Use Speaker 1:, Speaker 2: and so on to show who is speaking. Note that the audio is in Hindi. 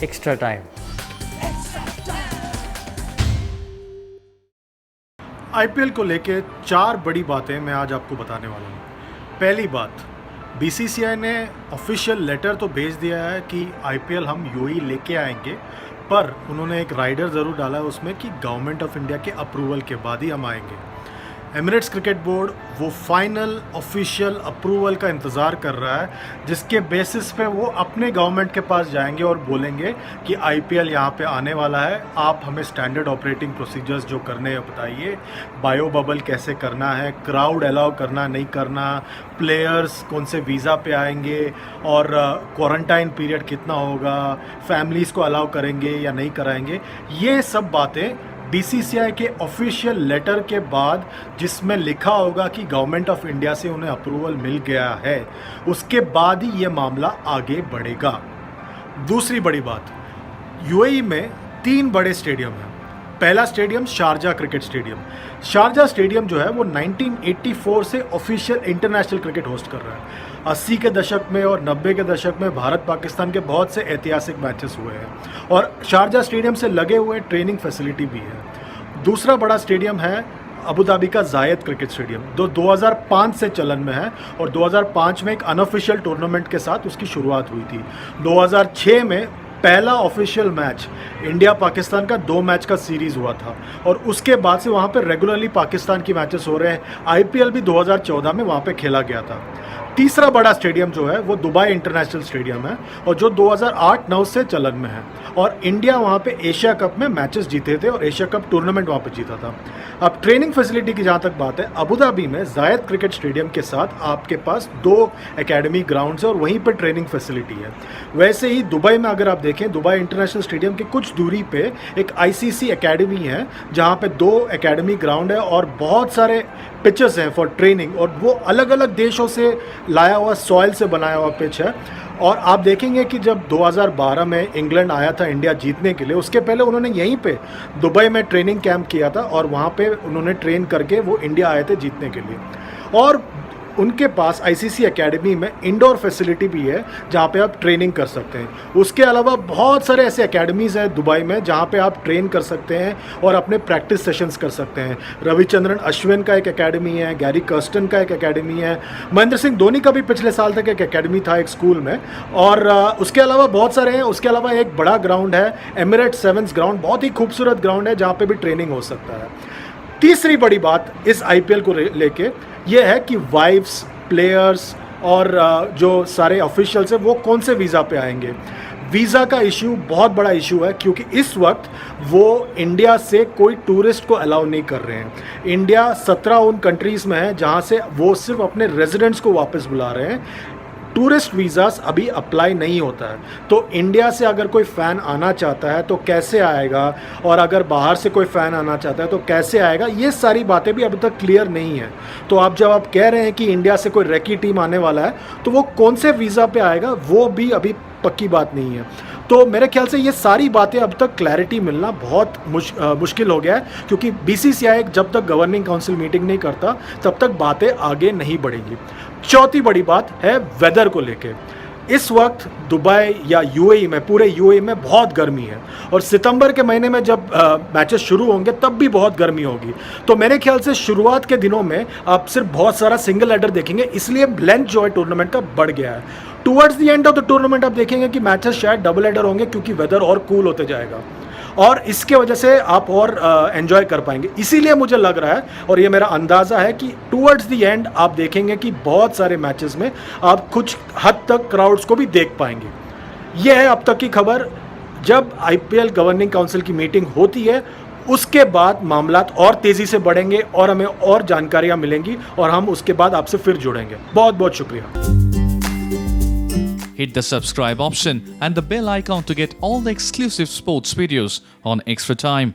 Speaker 1: Extra time.
Speaker 2: आईपीएल को लेके 4 बड़ी बातें मैं आज आपको बताने वाला हूँ। पहली बात, बीसीसीआई ने ऑफिशियल लेटर तो भेज दिया है कि आईपीएल हम यूएई लेके आएंगे, पर उन्होंने एक राइडर ज़रूर डाला है उसमें कि गवर्नमेंट ऑफ इंडिया के अप्रूवल के बाद ही हम आएंगे। एमिरेट्स क्रिकेट बोर्ड वो फाइनल ऑफिशियल अप्रूवल का इंतज़ार कर रहा है, जिसके बेसिस पे वो अपने गवर्नमेंट के पास जाएंगे और बोलेंगे कि आईपीएल यहाँ पे आने वाला है, आप हमें स्टैंडर्ड ऑपरेटिंग प्रोसीजर्स जो करने हैं बताइए, बायो बबल कैसे करना है, क्राउड अलाउ करना नहीं करना, प्लेयर्स कौन से वीज़ा पे आएंगे और क्वारंटाइन पीरियड कितना होगा, फैमिलीज़ को अलाउ करेंगे या नहीं कराएंगे। ये सब बातें बीसीसीआई के ऑफिशियल लेटर के बाद, जिसमें लिखा होगा कि गवर्नमेंट ऑफ इंडिया से उन्हें अप्रूवल मिल गया है, उसके बाद ही ये मामला आगे बढ़ेगा। दूसरी बड़ी बात, यूएई में 3 बड़े स्टेडियम हैं। पहला stadium Sharjah cricket stadium. Sharjah stadium जो है वो 1984 से ऑफिशियल इंटरनेशनल क्रिकेट होस्ट कर रहा है। 80 के दशक में और 90 के दशक में भारत पाकिस्तान के बहुत से ऐतिहासिक मैचेस हुए हैं और शारजा स्टेडियम से लगे हुए ट्रेनिंग फैसिलिटी भी है। दूसरा बड़ा स्टेडियम है अबू धाबी का जायद क्रिकेट स्टेडियम, जो 2005 से चलन में है और 2005 में एक अनऑफिशियल टूर्नामेंट के साथ उसकी शुरुआत हुई थी। 2006 में पहला ऑफिशियल मैच इंडिया पाकिस्तान का 2 मैच का सीरीज़ हुआ था और उसके बाद से वहाँ पे रेगुलरली पाकिस्तान की मैचेस हो रहे हैं। आईपीएल भी 2014 में वहाँ पे खेला गया था। तीसरा बड़ा स्टेडियम जो है वो दुबई इंटरनेशनल स्टेडियम है और जो 2008-9 से चलन में है और इंडिया वहाँ पे एशिया कप में मैचेस जीते थे और एशिया कप टूर्नामेंट वहाँ पे जीता था। अब ट्रेनिंग फैसिलिटी की जहाँ तक बात है, अबू धाबी में जायद क्रिकेट स्टेडियम के साथ आपके पास 2 एकेडमी ग्राउंड्स है और वहीं पर ट्रेनिंग फैसिलिटी है। वैसे ही दुबई में अगर आप देखें, दुबई इंटरनेशनल स्टेडियम के कुछ दूरी पे एक आईसीसी एकेडमी है, जहाँ पे 2 एकेडमी ग्राउंड है और बहुत सारे पिचेस हैं फॉर ट्रेनिंग और वो अलग अलग देशों से लाया हुआ सॉइल से बनाया हुआ पिच है। और आप देखेंगे कि जब 2012 में इंग्लैंड आया था इंडिया जीतने के लिए, उसके पहले उन्होंने यहीं पे दुबई में ट्रेनिंग कैंप किया था और वहाँ पे उन्होंने ट्रेन करके वो इंडिया आए थे जीतने के लिए। और उनके पास आईसीसी एकेडमी में इंडोर फैसिलिटी भी है जहाँ पे आप ट्रेनिंग कर सकते हैं। उसके अलावा बहुत सारे ऐसे एकेडमीज़ हैं दुबई में जहाँ पे आप ट्रेन कर सकते हैं और अपने प्रैक्टिस सेशंस कर सकते हैं। रविचंद्रन अश्विन का एक एकेडमी है, गैरी कर्स्टन का एक एकेडमी है, महेंद्र सिंह धोनी का भी पिछले साल तक एक एकेडमी था एक स्कूल में, और उसके अलावा बहुत सारे हैं। उसके अलावा एक बड़ा ग्राउंड है एमिरेट्स सेवंस ग्राउंड, बहुत ही खूबसूरत ग्राउंड है जहाँ पर भी ट्रेनिंग हो सकता है। तीसरी बड़ी बात इस आईपीएल को लेके ये है कि वाइव्स, प्लेयर्स और जो सारे ऑफिशियल्स हैं वो कौन से वीज़ा पे आएंगे। वीज़ा का इशू बहुत बड़ा इशू है क्योंकि इस वक्त वो इंडिया से कोई टूरिस्ट को अलाउ नहीं कर रहे हैं। इंडिया 17 उन कंट्रीज़ में है जहाँ से वो सिर्फ अपने रेजिडेंट्स को वापस बुला रहे हैं। टूरिस्ट वीज़ास अभी अप्लाई नहीं होता है। तो इंडिया से अगर कोई फ़ैन आना चाहता है तो कैसे आएगा, और अगर बाहर से कोई फ़ैन आना चाहता है तो कैसे आएगा, ये सारी बातें भी अभी तक क्लियर नहीं है। तो आप जब आप कह रहे हैं कि इंडिया से कोई रेकी टीम आने वाला है तो वो कौन से वीज़ा पे आएगा वो भी अभी पक्की बात नहीं है। तो मेरे ख्याल से ये सारी बातें अब तक क्लैरिटी मिलना बहुत मुश्किल हो गया है, क्योंकि बीसीसीआई जब तक गवर्निंग काउंसिल मीटिंग नहीं करता तब तक बातें आगे नहीं बढ़ेंगी। चौथी बड़ी बात है वेदर को लेके। इस वक्त दुबई या यूएई में, पूरे यूएई में बहुत गर्मी है और सितंबर के महीने में जब मैचेस शुरू होंगे तब भी बहुत गर्मी होगी। तो मेरे ख्याल से शुरुआत के दिनों में आप सिर्फ बहुत सारा सिंगल हेडर देखेंगे, इसलिए लेंथ जो है टूर्नामेंट का बढ़ गया है। Towards the end of the tournament आप देखेंगे कि मैचेस शायद डबल हेडर होंगे क्योंकि वेदर और कूल होते जाएगा और इसके वजह से आप और एंजॉय कर पाएंगे। इसीलिए मुझे लग रहा है और ये मेरा अंदाज़ा है कि टुवर्ड्स द एंड आप देखेंगे कि बहुत सारे मैचेस में आप कुछ हद तक क्राउड्स को भी देख पाएंगे। ये है अब तक की खबर। जब आईपीएल गवर्निंग काउंसिल की मीटिंग होती है उसके बाद मामलात और तेज़ी से बढ़ेंगे और हमें और जानकारियाँ मिलेंगी और हम उसके बाद आपसे फिर जुड़ेंगे। बहुत बहुत शुक्रिया।
Speaker 3: Hit the subscribe option and the bell icon to get all the exclusive sports videos on Extra Time.